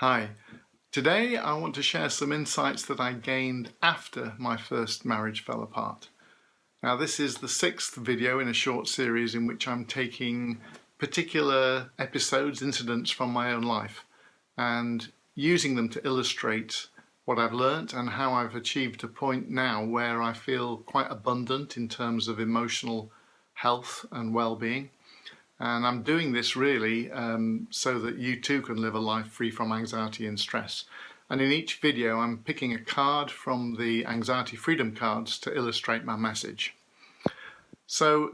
Hi, today I want to share some insights that I gained after my first marriage fell apart. Now this is the 6th video in a short series in which I'm taking particular episodes, incidents from my own life and using them to illustrate what I've learnt and how I've achieved a point now where I feel quite abundant in terms of emotional health and well-being. And I'm doing this really so that you too can live a life free from anxiety and stress. And in each video I'm picking a card from the anxiety freedom cards to illustrate my message. So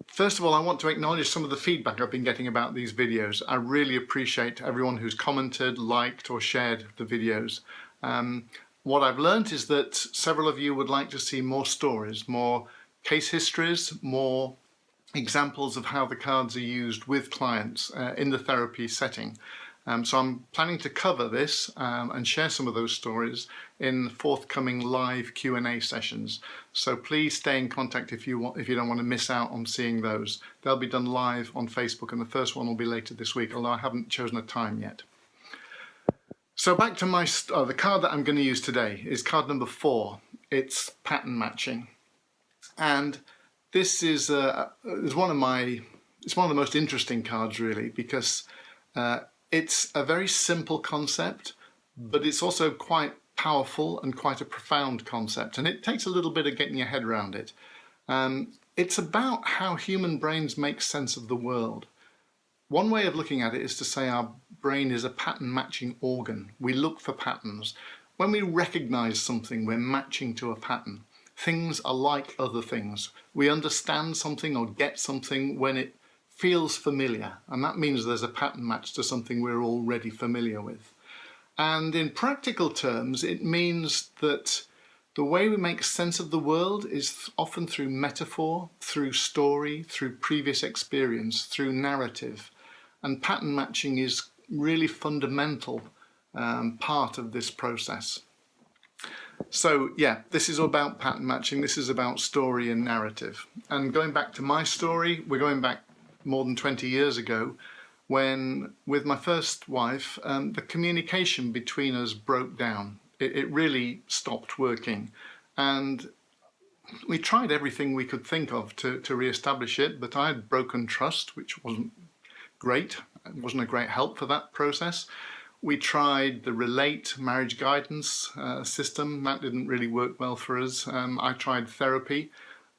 first of all, I want to acknowledge some of the feedback I've been getting about these videos. I really appreciate everyone who's commented, liked or shared the videos. What I've learned is that several of you would like to see more stories, more case histories, more examples of how the cards are used with clients in the therapy setting. So I'm planning to cover this and share some of those stories in forthcoming live Q&A sessions. So please stay in contact if you don't want to miss out on seeing those. They'll be done live on Facebook, and the first one will be later this week, although I haven't chosen a time yet. So back to the card that I'm going to use today is card number 4. It's pattern matching, and this is one of the most interesting cards really, because it's a very simple concept, but it's also quite powerful and quite a profound concept, and it takes a little bit of getting your head around it. It's about how human brains make sense of the world. One way of looking at it is to say our brain is a pattern matching organ. We look for patterns. When we recognize something, we're matching to a pattern. Things are like other things. We understand something or get something when it feels familiar, and that means there's a pattern match to something we're already familiar with. And in practical terms, it means that the way we make sense of the world is often through metaphor, through story, through previous experience, through narrative. And pattern matching is really fundamental part of this process. So yeah, this is all about pattern matching. This is about story and narrative. And going back to my story, we're going back more than 20 years ago when, with my first wife, the communication between us broke down. It really stopped working. And we tried everything we could think of to re-establish it, but I had broken trust, which wasn't great. It wasn't a great help for that process. We tried the Relate marriage guidance system. That didn't really work well for us. I tried therapy,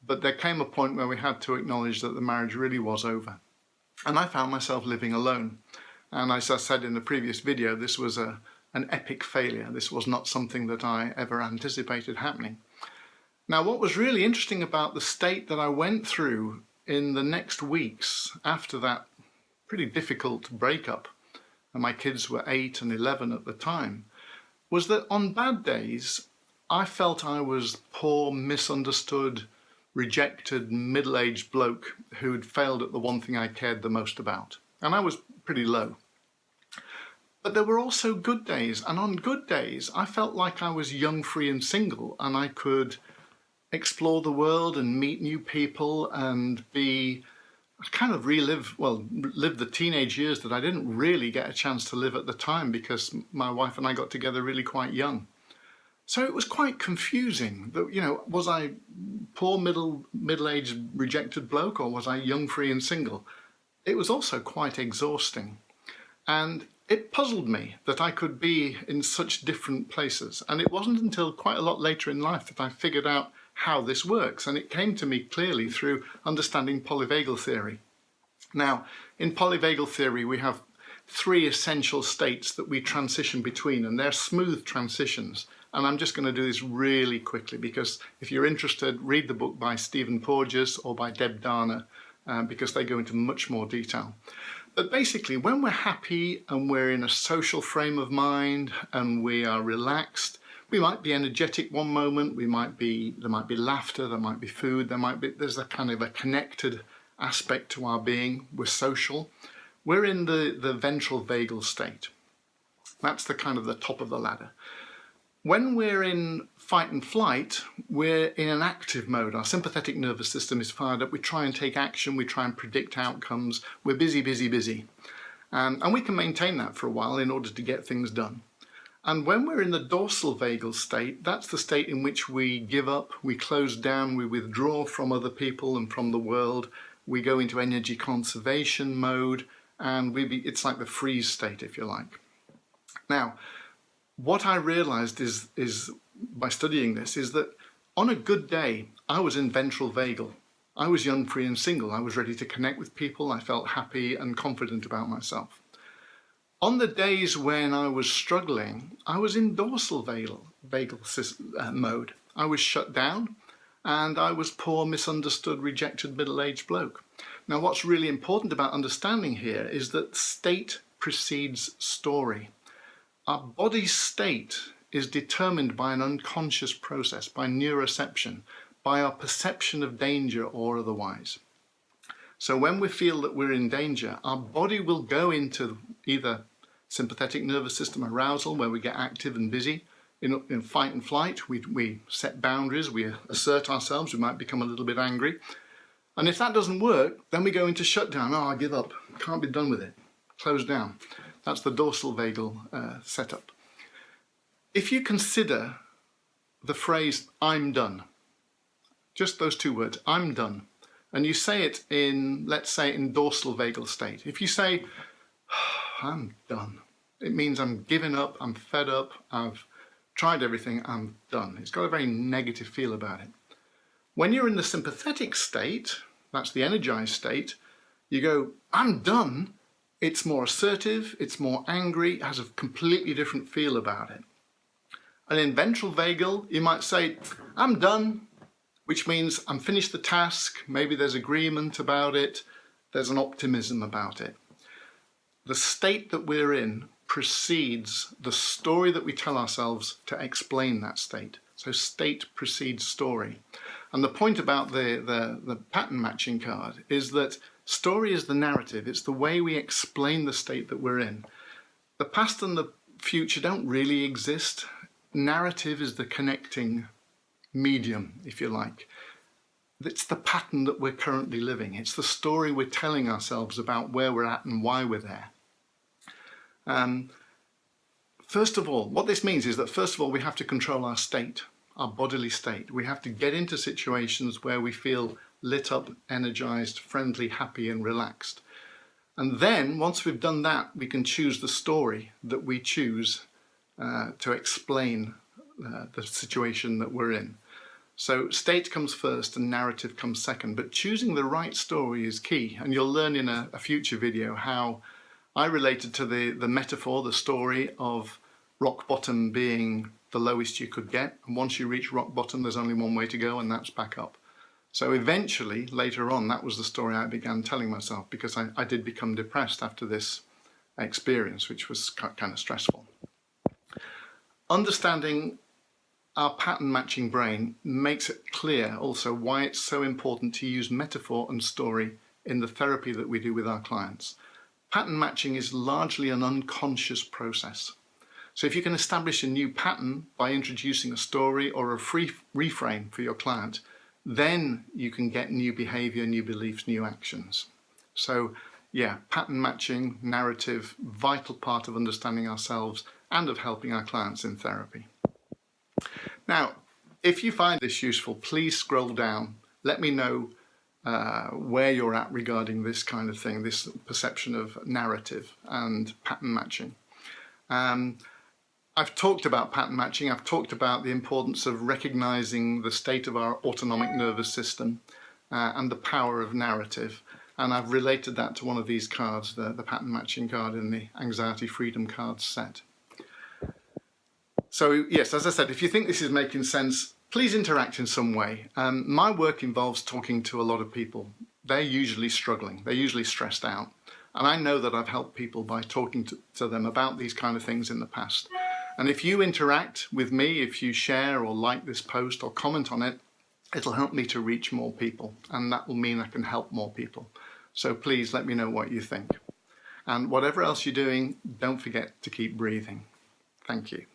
but there came a point where we had to acknowledge that the marriage really was over. And I found myself living alone. And as I said in the previous video, this was an epic failure. This was not something that I ever anticipated happening. Now, what was really interesting about the state that I went through in the next weeks after that pretty difficult breakup, and my kids were 8 and 11 at the time, was that on bad days, I felt I was poor, misunderstood, rejected, middle-aged bloke who'd failed at the one thing I cared the most about. And I was pretty low. But there were also good days, and on good days, I felt like I was young, free and single, and I could explore the world and meet new people and kind of live the teenage years that I didn't really get a chance to live at the time because my wife and I got together really quite young. So it was quite confusing. Was I poor middle-aged rejected bloke, or was I young, free and single? It was also quite exhausting. And it puzzled me that I could be in such different places. And it wasn't until quite a lot later in life that I figured out how this works. And it came to me clearly through understanding polyvagal theory. Now, in polyvagal theory, we have 3 essential states that we transition between, and they're smooth transitions. And I'm just going to do this really quickly because if you're interested, read the book by Stephen Porges or by Deb Dana because they go into much more detail. But basically, when we're happy and we're in a social frame of mind and we are relaxed, we might be energetic one moment, there might be laughter, there might be food, there's a kind of a connected aspect to our being, we're social. We're in the ventral vagal state. That's the kind of the top of the ladder. When we're in fight and flight, we're in an active mode. Our sympathetic nervous system is fired up. We try and take action. We try and predict outcomes. We're busy, busy, busy. And we can maintain that for a while in order to get things done. And when we're in the dorsal vagal state, that's the state in which we give up, we close down, we withdraw from other people and from the world, we go into energy conservation mode, and it's like the freeze state, if you like. Now, what I realized is by studying this is that on a good day, I was in ventral vagal. I was young, free and single. I was ready to connect with people. I felt happy and confident about myself. On the days when I was struggling, I was in dorsal vagal mode. I was shut down and I was poor, misunderstood, rejected middle-aged bloke. Now, what's really important about understanding here is that state precedes story. Our body's state is determined by an unconscious process, by neuroception, by our perception of danger or otherwise. So when we feel that we're in danger, our body will go into either sympathetic nervous system arousal, where we get active and busy. In fight and flight, we set boundaries, we assert ourselves, we might become a little bit angry. And if that doesn't work, then we go into shutdown. Oh, I give up, can't be done with it, close down. That's the dorsal vagal setup. If you consider the phrase, I'm done, just those two words, I'm done, and you say it in, let's say, in dorsal vagal state. If you say, I'm done, it means I'm giving up, I'm fed up, I've tried everything, I'm done. It's got a very negative feel about it. When you're in the sympathetic state, that's the energized state, you go, I'm done. It's more assertive, it's more angry, it has a completely different feel about it. And in ventral vagal, you might say, I'm done, which means I'm finished the task, maybe there's agreement about it, there's an optimism about it. The state that we're in precedes the story that we tell ourselves to explain that state. So state precedes story. And the point about the pattern matching card is that story is the narrative. It's the way we explain the state that we're in. The past and the future don't really exist. Narrative is the connecting medium, if you like. It's the pattern that we're currently living. It's the story we're telling ourselves about where we're at and why we're there. First of all, what this means is that first of all, we have to control our state, our bodily state. We have to get into situations where we feel lit up, energized, friendly, happy and relaxed. And then once we've done that, we can choose the story that we choose to explain the situation that we're in. So state comes first and narrative comes second, but choosing the right story is key. And you'll learn in a future video how I related to the metaphor, the story of rock bottom being the lowest you could get. And once you reach rock bottom, there's only one way to go, and that's back up. So eventually, later on, that was the story I began telling myself, because I did become depressed after this experience, which was kind of stressful. Understanding our pattern matching brain makes it clear also why it's so important to use metaphor and story in the therapy that we do with our clients. Pattern matching is largely an unconscious process. So if you can establish a new pattern by introducing a story or a free reframe for your client, then you can get new behavior, new beliefs, new actions. So yeah, pattern matching, narrative, vital part of understanding ourselves and of helping our clients in therapy. Now, if you find this useful, please scroll down. Let me know where you're at regarding this kind of thing, this perception of narrative and pattern matching. I've talked about pattern matching. I've talked about the importance of recognizing the state of our autonomic nervous system and the power of narrative. And I've related that to one of these cards, the pattern matching card in the Anxiety Freedom Cards set. So yes, as I said, if you think this is making sense, please interact in some way. My work involves talking to a lot of people. They're usually struggling. They're usually stressed out. And I know that I've helped people by talking to them about these kind of things in the past. And if you interact with me, if you share or like this post or comment on it, it'll help me to reach more people. And that will mean I can help more people. So please let me know what you think. And whatever else you're doing, don't forget to keep breathing. Thank you.